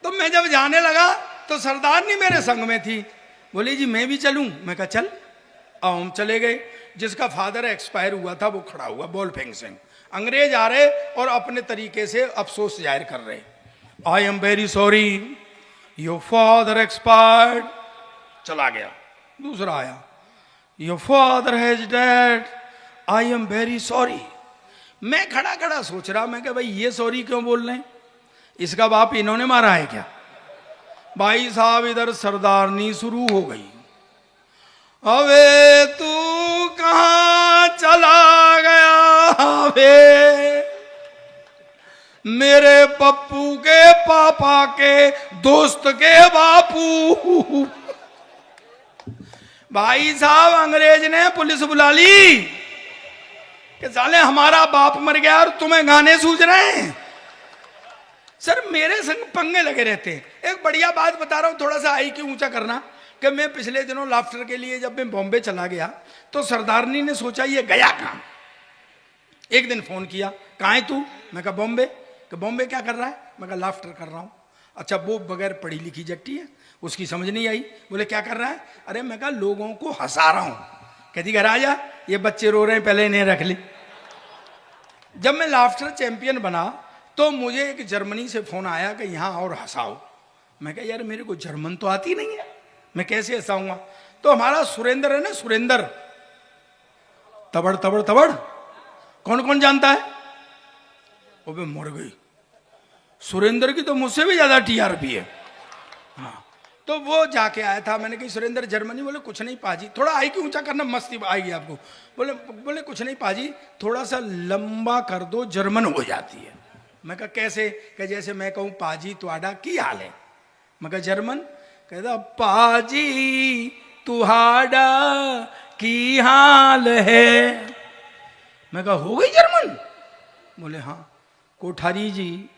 तो मैं जब जाने लगा तो सरदारनी मेरे संग में थी। बोली जी मैं भी चलूं? मैं कहा चल। और हम चले गए। जिसका फादर एक्सपायर हुआ था वो खड़ा हुआ, बॉलफिंग सिंह। अंग्रेज आ रहे और अपने तरीके से अफसोस जाहिर कर रहे। I am very sorry your father expired. चला गया। दूसरा आया, your father has dead, I am very sorry. मैं खड़ा खड़ा सोच रहा, मैं क्या भाई ये सॉरी क्यों बोल रहे हैं, इसका बाप इन्होंने मारा है क्या? भाई साहब इधर सरदारनी शुरू हो गई। अबे तू कहां चला गया वे, मेरे पप्पू के पापा के दोस्त के बापू। भाई साहब अंग्रेज ने पुलिस बुला ली कि साले हमारा बाप मर गया और तुम्हें गाने सूझ रहे हैं। सर मेरे संग पंगे लगे रहते हैं। एक बढ़िया बात बता रहा हूं, थोड़ा सा आई क्यों ऊंचा करना, कि मैं पिछले दिनों लाफ्टर के लिए जब मैं बॉम्बे चला गया तो सरदारनी ने सोचा ये गया कहां। एक दिन फोन किया, कहां है तू? मैं कहा बॉम्बे। कि बॉम्बे क्या कर रहा है? मैं कहा लाफ्टर कर रहा हूं। अच्छा वो बगैर पढ़ी लिखी जट्टी है, उसकी समझ नहीं आई। बोले क्या कर रहा है? अरे मैं कहा लोगों को हंसा रहा हूं। कहती घर आ जा, ये बच्चे रो रहे हैं पहले इन्हें रख ली। जब मैं लाफ्टर चैंपियन बना तो मुझे एक जर्मनी से फोन आया कि यहाँ और हंसाओ। मैं कहा यार मेरे को जर्मन तो आती नहीं है, मैं कैसे हंसाऊंगा? तो हमारा सुरेंद्र है ना, सुरेंद्र, तबड़ तबड़ तबड़, कौन कौन जानता है? वो भी मर गई। सुरेंद्र की तो मुझसे भी ज्यादा टीआरपी है। हाँ तो वो जाके आया था। मैंने कही सुरेंद्र जर्मनी? बोले कुछ नहीं पाजी, थोड़ा आई की ऊंचा करना, मस्ती आएगी आपको। बोले बोले कुछ नहीं पाजी, थोड़ा सा लंबा कर दो, जर्मन हो जाती है। मैं कहा कैसे? कि जैसे मैं कहूँ पाजी तुहाडा की हाल है, मैं कहा जर्मन, कहता पाजी तुहाडा की हाल है। मैं कहा हो गई जर्मन? बोले हाँ। कोठारी जी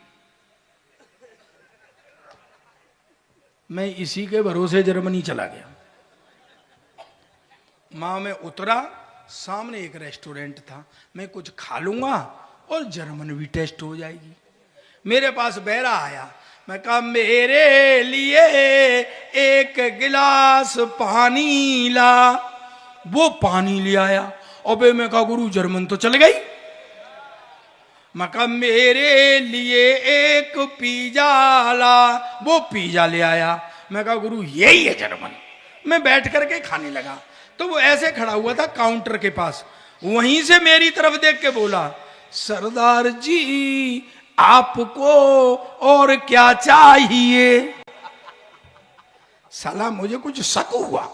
मैं इसी के भरोसे जर्मनी चला गया। मां में उतरा, सामने एक रेस्टोरेंट था, मैं कुछ खा लूंगा और जर्मन भी टेस्ट हो जाएगी। मेरे पास बैरा आया, मैं कहा मेरे लिए एक गिलास पानी ला। वो पानी ले आया। अबे मैं कहा गुरु जर्मन तो चल गई। मैं कहा मेरे लिए एक पिज्जा ला। वो पिज्जा ले आया। मैं कहा गुरु यही है जर्मन। मैं बैठ करके खाने लगा, तो वो ऐसे खड़ा हुआ था काउंटर के पास, वहीं से मेरी तरफ देख के बोला सरदार जी आपको और क्या चाहिए? साला मुझे कुछ शक हुआ।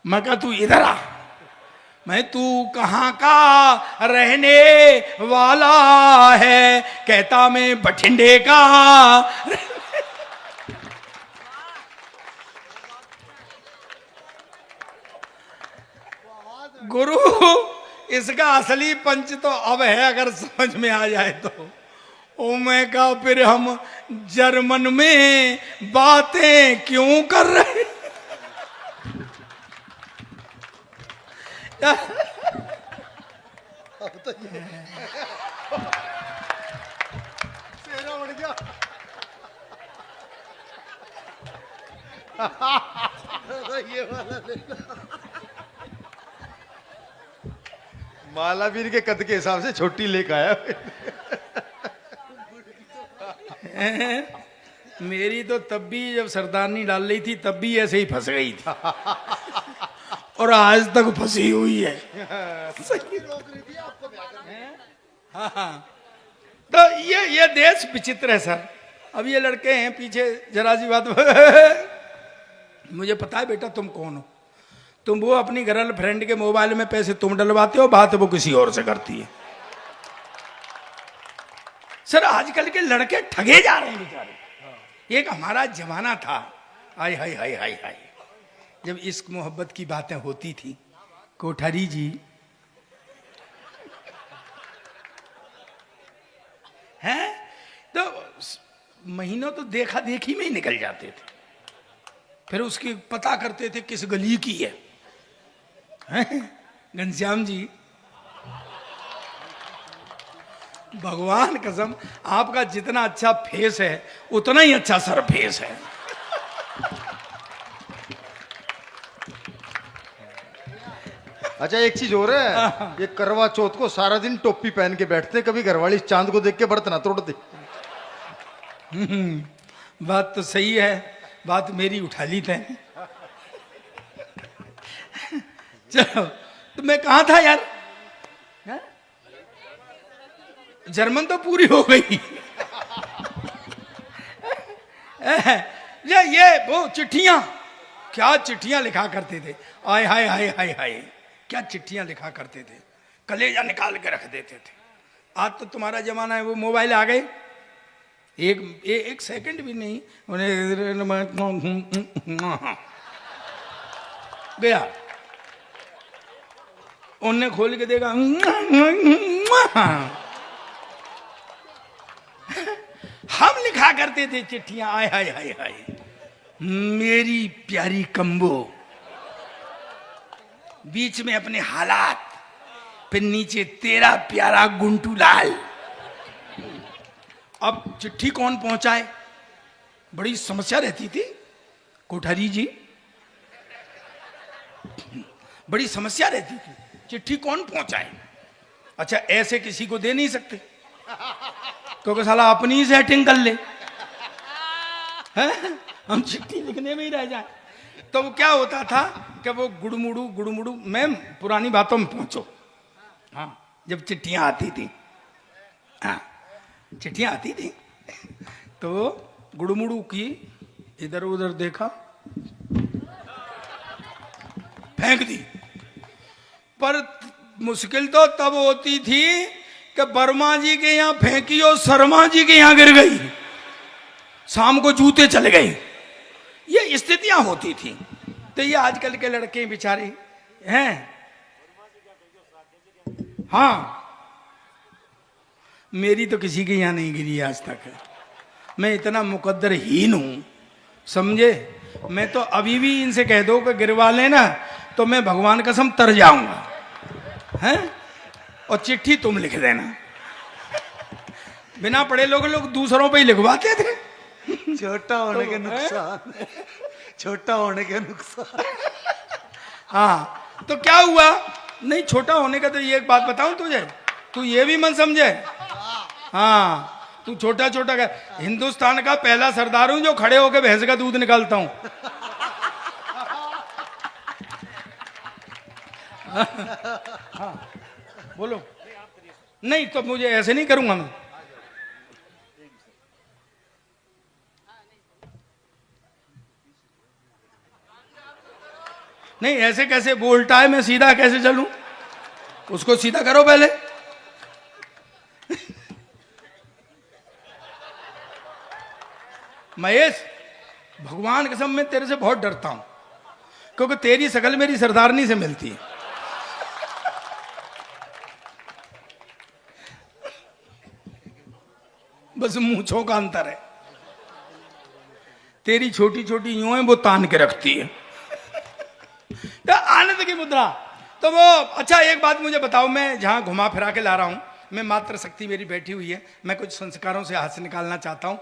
मैं कहा तू इधर आ। मैं तू कहाँ का रहने वाला है? कहता मैं बठिंडे का। गुरु इसका असली पंच तो अब है, अगर समझ में आ जाए तो। ओ मैं कहा फिर हम जर्मन में बातें क्यों कर रहे? मालावीर के कद के हिसाब से छोटी लेकर आया। मेरी तो तब भी जब सरदारनी डाल रही थी तब भी ऐसे ही फंस गई थी और आज तक फंसी हुई है। हाँ हाँ। तो ये देश विचित्र है सर। अब ये लड़के हैं पीछे, जरा सी बात मुझे पता है बेटा तुम कौन हो। तुम वो अपनी गर्लफ्रेंड के मोबाइल में पैसे तुम डलवाते हो, बात वो किसी और से करती है। सर आजकल के लड़के ठगे जा रहे हैं बेचारे। एक हमारा जमाना था, हाय हाय हाय हाय हाय, जब इश्क मोहब्बत की बातें होती थी। कोठारी जी हैं तो महीनों तो देखा देखी में ही निकल जाते थे। फिर उसकी पता करते थे किस गली की है। घनश्याम जी भगवान कसम आपका जितना अच्छा फेस है उतना ही अच्छा सर फेस है। अच्छा एक चीज और है, ये करवा चौथ को सारा दिन टोपी पहन के बैठते, कभी घरवाली चांद को देख के बर्तन ना तोड़ दे। बात तो सही है, बात मेरी उठा ली थे। चलो तो मैं कहा था यार, है? जर्मन तो पूरी हो गई। ये वो चिट्ठियां, क्या चिट्ठियां लिखा करते थे। आय हाय हाय हाय हाय, क्या चिट्ठियां लिखा करते थे, कलेजा निकाल के रख देते थे। आज तो तुम्हारा जमाना है, वो मोबाइल आ गए, एक सेकंड भी नहीं गया, उनने खोल के देखा। हम लिखा करते थे चिट्ठियां, आय हाय हाय हाय, मेरी प्यारी कम्बो, बीच में अपने हालात, फिर नीचे तेरा प्यारा गुंटू लाल। अब चिट्ठी कौन पहुंचाए, बड़ी समस्या रहती थी कोठारी जी, बड़ी समस्या रहती थी, चिट्ठी कौन पहुंचाए। अच्छा ऐसे किसी को दे नहीं सकते क्योंकि साला अपनी ही सेटिंग कर ले, हैं? हम चिट्ठी लिखने में ही रह जाए। तो वो क्या होता था कि वो गुड़मुड़ू, मैम पुरानी बातों में पहुंचो। हाँ जब चिट्ठियां आती थी, हाँ चिट्ठियां आती थी तो गुड़मुड़ू की इधर उधर देखा, फेंक दी। पर मुश्किल तो तब होती थी कि वर्मा जी के यहाँ फेंकी और शर्मा जी के यहाँ गिर गई, शाम को जूते चले गए। ये स्थितियां होती थी। तो ये आजकल के लड़के बेचारे हैं। हाँ, मेरी तो किसी के यहाँ नहीं गिरी आज तक। मैं इतना मुकद्दरहीन हूं, समझे। मैं तो अभी भी इनसे कह दो कि गिरवा लेना तो मैं भगवान कसम तर जाऊंगा, हैं। और चिट्ठी तुम लिख देना। बिना पढ़े लोग दूसरों पे ही लिखवाते थे। छोटा होने के नुकसान, छोटा होने के नुकसान। हाँ, तो क्या हुआ? नहीं, छोटा होने का तो ये एक बात बताऊं तुझे, तू ये भी मन समझे। हाँ, तू छोटा छोटा का, हिंदुस्तान का पहला सरदार हूं जो खड़े होकर भैंस का दूध निकालता हूं। हाँ, बोलो। नहीं तो मुझे ऐसे नहीं करूंगा मैं। नहीं, ऐसे कैसे बोलता है, मैं सीधा कैसे चलूं? उसको सीधा करो पहले। महेश, भगवान कसम मैं तेरे से बहुत डरता हूं, क्योंकि तेरी शकल मेरी सरदारनी से मिलती है। बस मूंछों का अंतर है। तेरी छोटी छोटी यूं है, वो तान के रखती है। तो आनंद की मुद्रा। तो वो अच्छा, एक बात मुझे बताओ, मैं जहां घुमा फिरा के ला रहा हूं, मैं मातृ शक्ति मेरी बैठी हुई है, मैं कुछ संस्कारों से हाथ से निकालना चाहता हूं।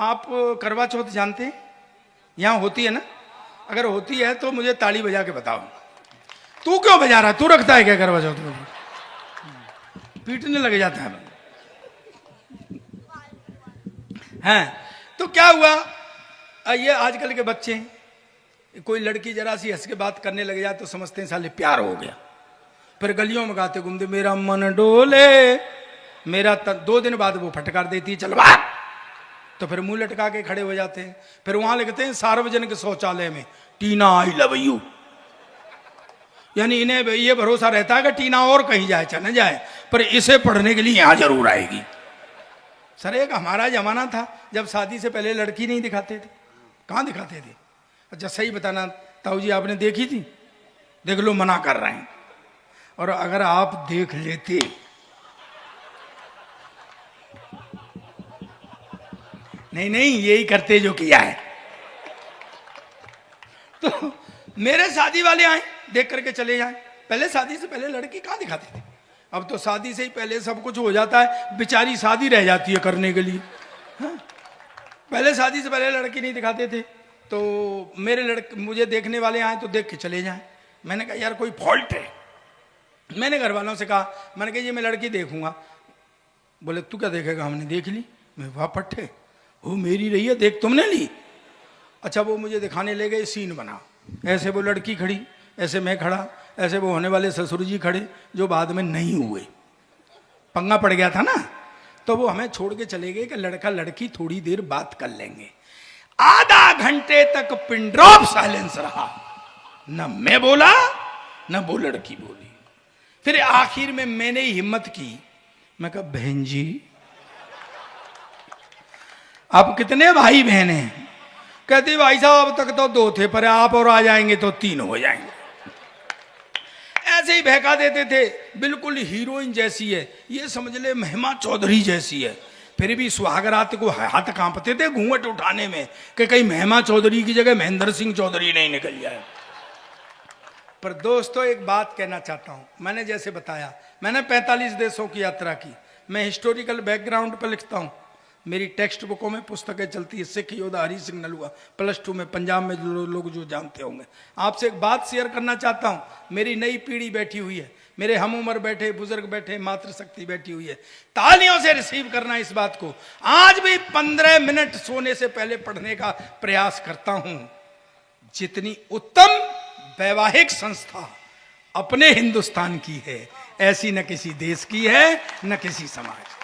आप करवा चौथ जानते हैं? यहां होती है ना? अगर होती है तो मुझे ताली बजा के बताओ। तू क्यों बजा रहा? तू रखता है क्या करवा चौथ को? पीटने लग जाता है। हैं, तो क्या हुआ? ये आजकल के बच्चे, कोई लड़की जरा सी हंस के बात करने लग जाए तो समझते हैं साले प्यार हो गया। फिर गलियों में गाते घूमते, मेरा मन डोले मेरा 2 दिन बाद वो फटकार देती है, चल बाहर। तो फिर मुंह लटका के खड़े हो जाते हैं। फिर वहां लिखते हैं सार्वजनिक शौचालय में टीना आई लव यू। यानी इन्हें ये भरोसा रहता है कि टीना और कहीं जाए चले जाए, पर इसे पढ़ने के लिए यहां जरूर आएगी। सर, एक हमारा जमाना था जब शादी से पहले लड़की नहीं दिखाते थे। कहाँ दिखाते थे? अच्छा सही बताना ताऊ जी, आपने देखी थी? देख लो, मना कर रहे हैं। और अगर आप देख लेते, नहीं नहीं, यही करते जो किया है। तो मेरे शादी वाले आए, देख करके चले जाए। पहले शादी से पहले लड़की कहाँ दिखाते थे? अब तो शादी से ही पहले सब कुछ हो जाता है, बेचारी शादी रह जाती है करने के लिए। हाँ? पहले शादी से पहले लड़की नहीं दिखाते थे। तो मेरे लड़के मुझे देखने वाले आए तो देख के चले जाएं। मैंने कहा यार कोई फॉल्ट है। मैंने घर वालों से कहा, मैंने कहा ये मैं लड़की देखूंगा। बोले तू क्या देखेगा? हमने देख ली। मैं वाह पट्टे, वो मेरी रही है, देख तुमने ली? अच्छा, वो मुझे दिखाने ले गए, सीन बना। ऐसे वो लड़की खड़ी, ऐसे मैं खड़ा, ऐसे वो होने वाले ससुर जी खड़े, जो बाद में नहीं हुए। पंगा पड़ गया था ना। तो वो हमें छोड़ के चले गए कि लड़का लड़की थोड़ी देर बात कर लेंगे। आधा घंटे तक पिन ड्रॉप साइलेंस रहा, न मैं बोला न वो लड़की बोली। फिर आखिर में मैंने ही हिम्मत की, मैं कहा बहन जी आप कितने भाई बहन हैं? कहती भाई साहब अब तक तो 2 थे, पर आप और आ जाएंगे तो 3 हो जाएंगे। ऐसे ही बहका देते थे। बिल्कुल हीरोइन जैसी है, ये समझ ले महिमा चौधरी जैसी है। फिर भी सुहागरात को हाथ कांपते थे घूंघट उठाने में कि कहीं महिमा चौधरी की जगह महेंद्र सिंह चौधरी नहीं निकल जाए। पर दोस्तों एक बात कहना चाहता हूं। मैंने जैसे बताया, मैंने 45 देशों की यात्रा की। मैं हिस्टोरिकल बैकग्राउंड पर लिखता हूं। मेरी टेक्स्ट बुकों में पुस्तकें चलती है। सिख योद्धा हरी सिंह नलुआ, +2 में पंजाब में लोग जो जानते होंगे। आपसे एक बात शेयर करना चाहता हूं। मेरी नई पीढ़ी बैठी हुई है, मेरे हम उम्र बैठे बुजुर्ग बैठे, मातृशक्ति बैठी हुई है। तालियों से रिसीव करना इस बात को। आज भी 15 मिनट सोने से पहले पढ़ने का प्रयास करता हूं। जितनी उत्तम वैवाहिक संस्था अपने हिंदुस्तान की है, ऐसी न किसी देश की है, न किसी समाज।